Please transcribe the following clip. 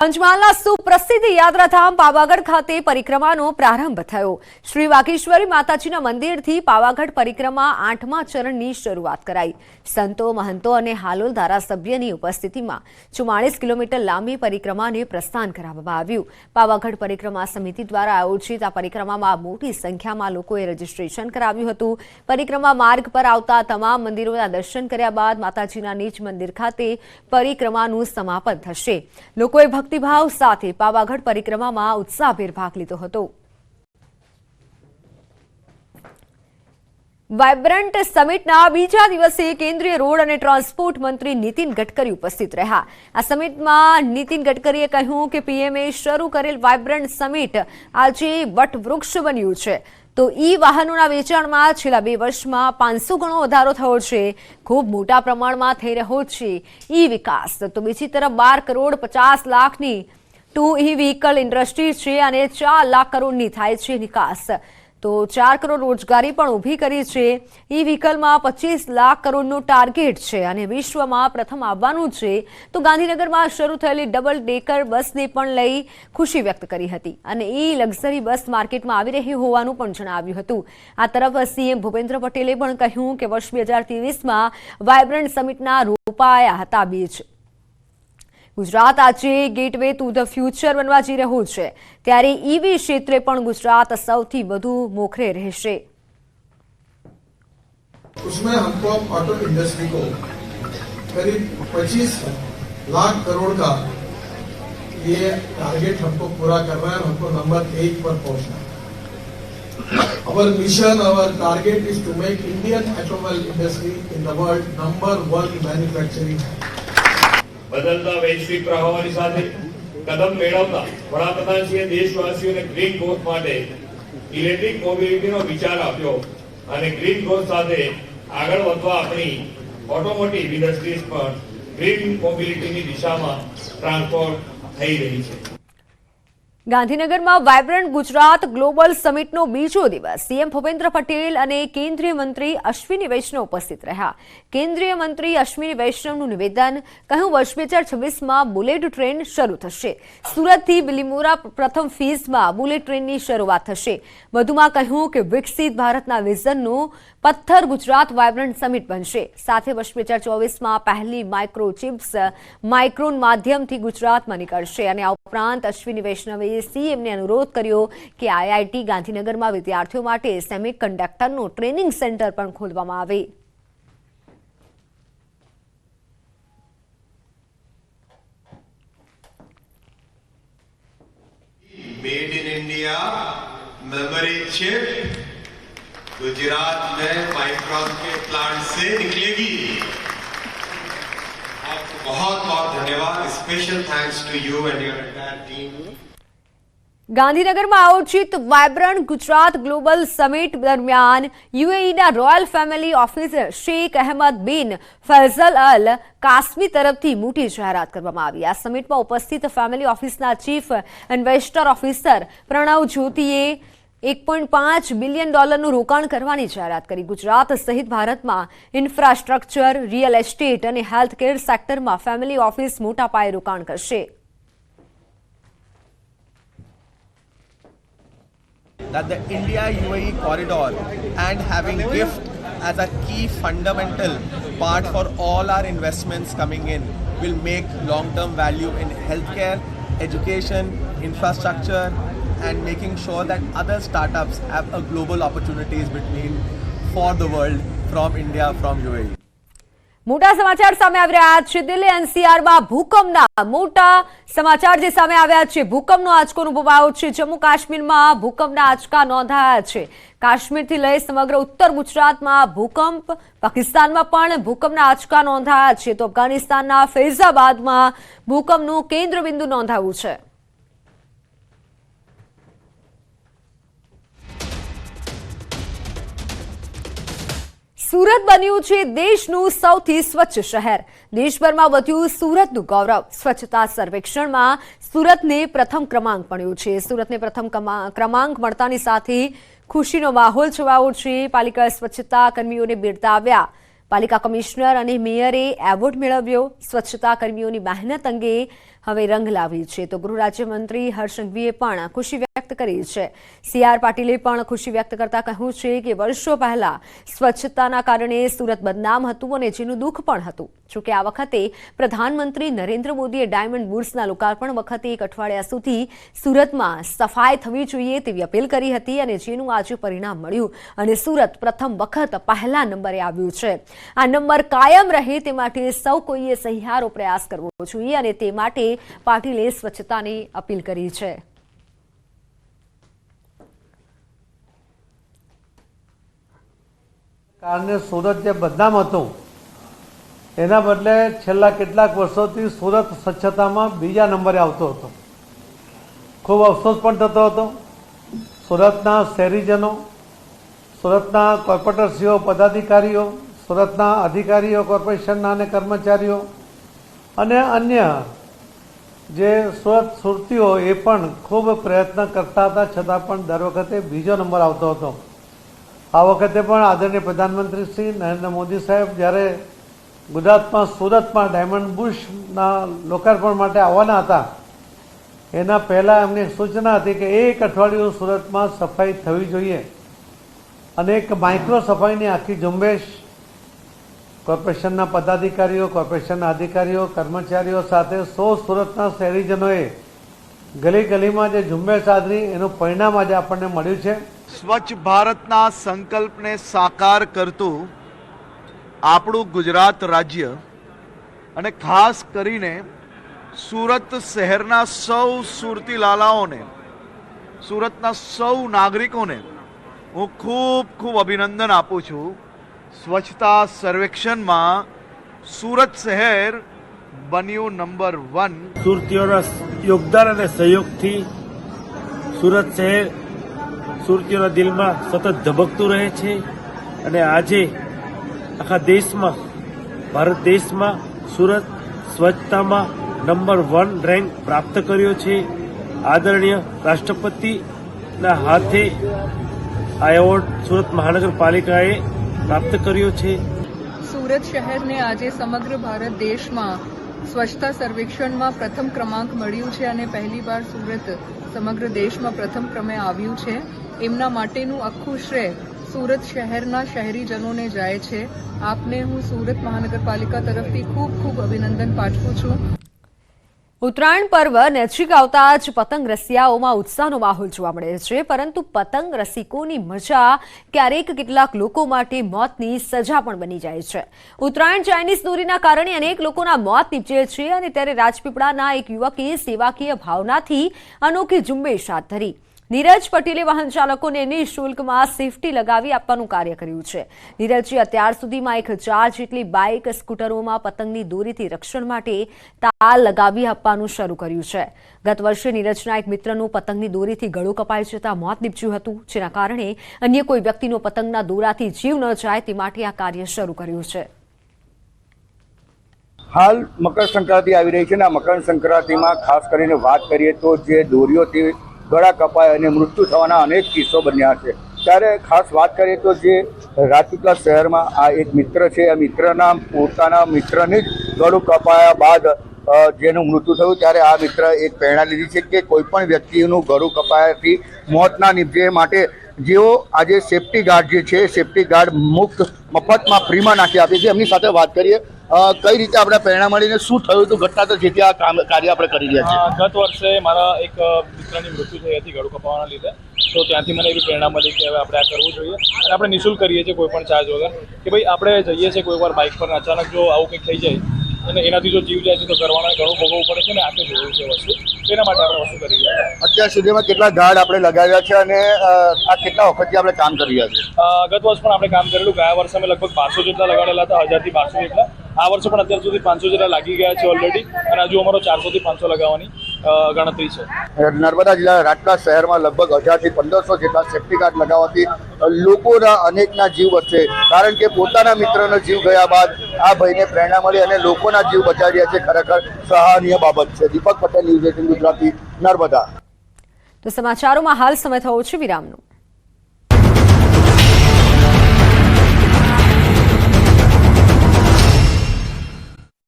પંચમહાલના સુપ્રસિદ્ધ યાત્રાધામ પાવાગઢ ખાતે પરિક્રમાનો પ્રારંભ થયો। શ્રી વાઘેશ્વરી માતાજીના મંદિરથી પાવાગઢ પરિક્રમા 8મા ચરણની શરૂઆત કરાઈ। સંતો, મહંતો અને હાલોલ ધારાસભ્યની ઉપસ્થિતિમાં 44 કિલોમીટર લાંબી પરિક્રમાને પ્રસ્થાન કરાવવામાં આવ્યું। પાવાગઢ પરિક્રમા સમિતિ દ્વારા આયોજિત આ પરિક્રમામાં મોટી સંખ્યામાં લોકોએ રજીસ્ટ્રેશન કરાવ્યું હતું। પરિક્રમા માર્ગ પર આવતા તમામ મંદિરોના દર્શન કર્યા બાદ માતાજીના નિજ મંદિર ખાતે પરિક્રમાનું સમાપન થશે। લોકોએ ભક્તિભાવ સાથે પાવાગઢ પરિક્રમામાં ઉત્સાહભેર ભાગ લીધો હતો। વાઇબ્રન્ટ સમિટના બીજા દિવસે કેન્દ્રીય રોડ અને ટ્રાન્સપોર્ટ મંત્રી નીતિન ગડકરી ઉપસ્થિત રહ્યા। આ સમિટમાં નીતિન ગડકરીએ કહ્યું કે પીએમએ શરૂ કરેલ વાઇબ્રન્ટ સમિટ આજે વટવૃક્ષ બન્યું છે। તો ઈ વાહનોના વેચાણમાં છેલ્લા 2 વર્ષમાં 500 ગણો વધારો થયો છે। ખૂબ મોટા પ્રમાણમાં થઈ રહ્યો છે ઈ વિકાસ। તો બીજી તરફ 12 કરોડ 50 લાખની ટુ ઈ વ્હીકલ ઇન્ડસ્ટ્રી છે અને 4 લાખ કરોડની થાય છે નિકાસ। તો 4 કરોડ રોજગારી પણ ઊભી કરી છે। ઈ વ્હીકલમાં 25 લાખ કરોડનો ટાર્ગેટ છે અને વિશ્વમાં પ્રથમ આવવાનું છે। તો ગાંધીનગરમાં શરૂ થયેલી ડબલ ડેકર બસને પણ લઈ ખુશી વ્યક્ત કરી હતી અને ઈ લક્ઝરી બસ માર્કેટમાં આવી રહી હોવાનું પણ જણાવ્યું હતું। આ તરફ સીએમ ભૂપેન્દ્ર પટેલે પણ કહ્યું કે વર્ષ 2023માં વાઇબ્રન્ટ સમિટના રોપાયા હતા બીજ। गुजरात आज गेटवे टू ध फ्यूचर बनवा जई रह्युं छे, त्यारे ईवी क्षेत्रे पण गुजरात सौथी वधु मोखरे रहेशे। उसमें हमको ऑटो इंडस्ट्री को करीब 25 लाख करोड़ का ये टारगेट हमको पूरा करना है। हमको नंबर 1 पर पहुंचना है। Our mission, our target is to make Indian automobile industry in the world number 1 manufacturing. બદલતા વૈશ્વિક પ્રવાહોની સાથે કદમ મેળવતા વડાપ્રધાનશ્રીએ દેશવાસીઓને ગ્રીન ગ્રોથ માટે ઇલેક્ટ્રિક મોબિલિટીનો વિચાર આપ્યો અને ગ્રીન ગ્રોથ સાથે આગળ વધવા આપણી ઓટોમોટિવ ઇન્ડસ્ટ્રીઝ પણ ગ્રીન મોબિલિટીની દિશામાં ટ્રાન્સફોર્મ થઈ રહી છે। ગાંધીનગરમાં વાઇબ્રન્ટ ગુજરાત ગ્લોબલ સમિટનો બીજો દિવસ સીએમ ભૂપેન્દ્ર પટેલ અને કેન્દ્રીય મંત્રી અશ્વિની વૈષ્ણવ ઉપસ્થિત રહ્યા। કેન્દ્રીય મંત્રી અશ્વિની વૈષ્ણવનું નિવેદન, કહ્યું વર્ષ 2026માં બુલેટ ટ્રેન શરૂ થશે। સુરતથી બિલીમોરા પ્રથમ ફેઝમાં બુલેટ ટ્રેનની શરૂઆત થશે। વધુમાં કહ્યું કે વિકસિત ભારતના વિઝનનું પથ્થર ગુજરાત વાઇબ્રન્ટ સમિટ બનશે। સાથે વર્ષ 2024માં પહેલી માઇક્રો ચિપ્સ માઇક્રોન માધ્યમથી ગુજરાતમાં નીકળશે અને આ ઉપરાંત અશ્વિની વૈષ્ણવે સીએમને અનુરોધ કર્યો કે આઈઆઈટી ગાંધીનગરમાં વિદ્યાર્થીઓ માટે સેમિકન્ડક્ટરનો ટ્રેનિંગ સેન્ટર પણ ખોલવામાં આવે। Made in India memory chip Gujarat में माइक्रोन के प्लांट से निकलेगी। आपको बहुत बहुत धन्यवाद। Special thanks to you and your entire team. ગાંધીનગરમાં આયોજિત વાઇબ્રન્ટ ગુજરાત ગ્લોબલ સમિટ દરમિયાન યુએઈના royal family officer Sheikh Ahmed bin Faisal અલ કાસમી તરફથી મોટી જાહેરાત કરવામાં આવી। આ સમિટમાં ઉપસ્થિત ફેમિલી ઓફિસના ચીફ ઇન્વેસ્ટર ઓફિસર પ્રણવ જ્યોતિએ $1.5 બિલિયન રોકાણ કરવાની જાહેરાત કરી। ગુજરાત સહિત ભારતમાં ઇન્ફ્રાસ્ટ્રક્ચર, રિયલ એસ્ટેટ અને હેલ્થકેર સેક્ટરમાં ફેમિલી ઓફિસ મોટા પાયે રોકાણ કરશે। That the India-UAE corridor and having GIFT as a key fundamental part for all our investments coming in will make long-term value in healthcare, education, infrastructure and making sure that other startups have a global opportunities for the world from India, from UAE. મોટા સમાચાર સામે આવી રહ્યા છે। દિલ્હી એનસીઆરમાં ભૂકંપના મોટા સમાચાર જે સામે આવ્યા છે। ભૂકંપનો આંચકો અનુભવાયો છે। જમ્મુ કાશ્મીરમાં ભૂકંપના આંચકા નોંધાયા છે। કાશ્મીરથી લઈ સમગ્ર ઉત્તર ગુજરાતમાં ભૂકંપ, પાકિસ્તાનમાં પણ ભૂકંપના આંચકા નોંધાયા છે। તો અફઘાનિસ્તાનના ફૈઝાબાદમાં ભૂકંપનું કેન્દ્રબિંદુ નોંધાયું છે। સુરત બન્યું છે દેશનું સૌથી સ્વચ્છ શહેર। દેશભરમાં વધ્યું સુરતનું ગૌરવ। સ્વચ્છતા સર્વેક્ષણમાં સુરતને પ્રથમ ક્રમાંક મળ્યો છે। સુરતને પ્રથમ ક્રમાંક મળતાની સાથે ખુશીનો માહોલ છવાયો છે। પાલિકા સ્વચ્છતા કર્મીઓને બિરદાવ્યા। પાલિકા કમિશનર અને મેયરે એવોર્ડ મેળવ્યો। સ્વચ્છતા કર્મીઓની મહેનત અંગે હવે રંગ લાવી છે. તો ગૃહ રાજ્યમંત્રી હર્ષ સંઘવીએ પણ ખુશી વ્યક્ત કરી છે. CR પાટીલે પણ ખુશી વ્યક્ત કરતા કહ્યું છે કે વર્ષો પહેલા સ્વચ્છતાના કારણે સુરત બદનામ હતું અને જેનું દુઃખ પણ હતું. જોકે આ વખતે પ્રધાનમંત્રી નરેન્દ્ર મોદીએ ડાયમંડ બુર્સના લોકાર્પણ વખતે 1 અઠવાડિયા સુધી સુરતમાં સફાઈ થવી જોઈએ તેવી અપીલ કરી હતી અને જેનું આજે પરિણામ મળ્યું અને સુરત પ્રથમ વખત પહેલા નંબરે આવ્યું છે. આ નંબર કાયમ રહે તે માટે સૌ કોઈએ સહિયારો પ્રયાસ કરવો જોઈએ અને તે માટે પાટીલે સ્વચ્છતાની અપીલ કરી છે. કારણે સુરત જે બદનામ હતું એના બદલે છેલ્લા કેટલાક વર્ષોથી સુરત સ્વચ્છતામાં બીજા નંબરે આવતો હતો. ખૂબ અફસોસ પણ થતો હતો. સુરતના શહેરીજનો, સુરતના કોર્પોરેટરશ્રીઓ, પદાધિકારીઓ, સુરતના અધિકારીઓ, કોર્પોરેશનના અને કર્મચારીઓ અને અન્ય જે સુરતીઓ એ પણ ખૂબ પ્રયત્ન કરતા હતા, છતાં પણ દર વખતે બીજો નંબર આવતો હતો. આ વખતે પણ આદરણીય પ્રધાનમંત્રી શ્રી નરેન્દ્ર મોદી સાહેબ જ્યારે ગુજરાતમાં સુરતમાં ડાયમંડ બુર્સના લોકાર્પણ માટે આવવાના હતા એના પહેલાં એમની સૂચના હતી કે 1 અઠવાડિયું સુરતમાં સફાઈ થવી જોઈએ અને એક માઇક્રો સફાઈની આખી ઝુંબેશ કોર્પોરેશનના પદાધિકારીઓ, કોર્પોરેશનના અધિકારીઓ, કર્મચારીઓ સાથે 100 સુરતના શહેરીજનોએ ગલી ગલીમાં જે ઝુંબેશ આદરી એનું પરિણામ આજે આપણને મળ્યું છે. સ્વચ્છ ભારતના સંકલ્પને સાકાર કરતું આપણું ગુજરાત રાજ્ય અને ખાસ કરીને સુરત શહેરના સૌ સુરતી લાલાઓને, સુરતના સૌ નાગરિકોને હું ખૂબ ખૂબ અભિનંદન આપું છું. સ્વચ્છતા સર્વેક્ષણમાં સુરત શહેર બન્યું નંબર 1. સુરતીઓના યોગદાન અને સહયોગથી સુરત શહેર સુરતીઓના દિલમાં સતત ધબકતું રહે છે અને આજે આખા દેશમાં, ભારત દેશમાં સુરત સ્વચ્છતામાં નંબર 1 રેન્ક પ્રાપ્ત કર્યો છે. આદરણીય રાષ્ટ્રપતિના હાથે આ એવોર્ડ સુરત મહાનગરપાલિકાએ પ્રાપ્ત કર્યો છે. સુરત શહેરને આજે સમગ્ર ભારત દેશમાં સ્વચ્છતા સર્વેક્ષણમાં પ્રથમ ક્રમાંક મળ્યું છે અને પહેલીવાર સુરત સમગ્ર દેશમાં પ્રથમ ક્રમે આવ્યું છે. એમના માટેનું આખું શ્રેય સુરત શહેરના શહેરીજનોને જાય છે. આપને હું સુરત મહાનગરપાલિકા તરફથી ખૂબ ખૂબ અભિનંદન પાઠવું છું. ઉત્તરાયણ પર્વ નજીક આવતા જ પતંગ રસિયાઓમાં ઉત્સાહનો માહોલ જોવા મળે છે, પરંતુ પતંગ રસિકોની મજા ક્યારેક કેટલાક લોકો માટે મોતની સજા પણ બની જાય છે. ઉત્તરાયણ ચાઇનીઝ દોરીના કારણે અનેક લોકોના મોત નીપજે છે અને ત્યારે રાજપીપળાના એક યુવકે સેવાકીય ભાવનાથી અનોખી ઝુંબેશ હાથ ધરી. નીરજ પટેલે વાહન ચાલકોને નિઃશુલ્કમાં સેફટી લગાવી આપવાનું કાર્ય કર્યું છે. નીરજે અત્યાર સુધીમાં 1000 જેટલી બાઇક, સ્કૂટરોમાં પતંગની દોરીથી રક્ષણ માટે તાર લગાવી આપવાનું શરૂ કર્યું છે. ગત વર્ષે નીરજના એક મિત્રનું પતંગની દોરીથી ગળું કપાઈ જતા મોત નીપજ્યું હતું, જેના કારણે અન્ય કોઈ વ્યક્તિનો પતંગના દોરાથી જીવ ન જાય તે માટે આ કાર્ય શરૂ કર્યું છે. હાલ મકર સંક્રાંતિ આવી રહી છે અને આ મકર સંક્રાંતિમાં ખાસ કરીને વાત કરીએ તો જે દોરીઓથી ગળા કપાય અને મૃત્યુ થવાના અનેક કિસ્સો બન્યા છે. ત્યારે ખાસ વાત કરીએ તો જે રાજપીપળા શહેરમાં આ એક મિત્ર છે, આ મિત્રના પોતાના મિત્રને જ ગળું કપાયા બાદ જેનું મૃત્યુ થયું, ત્યારે આ મિત્ર એક પ્રેરણા લીધી છે કે કોઈ પણ વ્યક્તિનું ગળું કપાયાથી મોત ના નીપજે માટે જેઓ આજે સેફટી ગાર્ડ જે છે, સેફટી ગાર્ડ મુક્ત મફતમાં ફ્રીમાં નાખી આપે છે. એમની સાથે વાત કરીએ, કઈ રીતે આપણે પ્રેરણા મળીને શું થયું હતું ઘટના, તો જેથી આ કાર્ય આપણે કરી રહ્યા છીએ. ગત વર્ષે મારા એક મિત્રની મૃત્યુ થઈ હતી ગળું કપાવાના લીધે, તો ત્યાંથી મને એવી પ્રેરણા મળી કે હવે આપણે આ કરવું જોઈએ અને આપણે નિઃશુલ્ક કરીએ છીએ કોઈ પણ ચાર્જ વગર, કે ભાઈ આપણે જઈએ છીએ કોઈ વાર બાઇક પર અચાનક જો આવું કંઈક થઈ જાય અને એનાથી જો જીવ જાય છે તો કરવાના ઘણું ભોગવવું પડે છે ને આપણે જોયું છે વસ્તુ, તેના માટે આપણે વસ્તુ કરી રહ્યા છીએ. અત્યાર સુધીમાં કેટલા ગાર્ડ આપણે લગાવ્યા છે અને આ કેટલા વખતથી આપણે કામ કરી રહ્યા છીએ? ગત વર્ષ પણ આપણે કામ કરેલું. ગયા વર્ષે અમે લગભગ 500 જેટલા લગાડેલા હતા, 1000 થી 1200 જેટલા. આ વર્ષે પણ અત્યાર સુધી 500 જેટલા લાગી ગયા છે ઓલરેડી અને હજુ અમારો 400 થી 500 લગાવવાની ગણતરી છે. નર્મદા જિલ્લાના રાજપીપળા શહેરમાં લગભગ 1000 થી 1500 જેટલા સેફટી ગાર્ડ લગાવવાથી લોકોના અનેકના જીવ બચશે, કારણ કે પોતાના મિત્રનો જીવ ગયા બાદ આ ભાઈને પ્રેરણા મળી અને લોકોના જીવ બચાવી રહ્યા છે. ખરેખર સરાહનીય બાબત છે. દીપક પટેલ, ન્યૂઝ 18 ગુજરાતી, નર્મદા. તો સમાચારોમાં હાલ સમય થયો છે વિરામનો.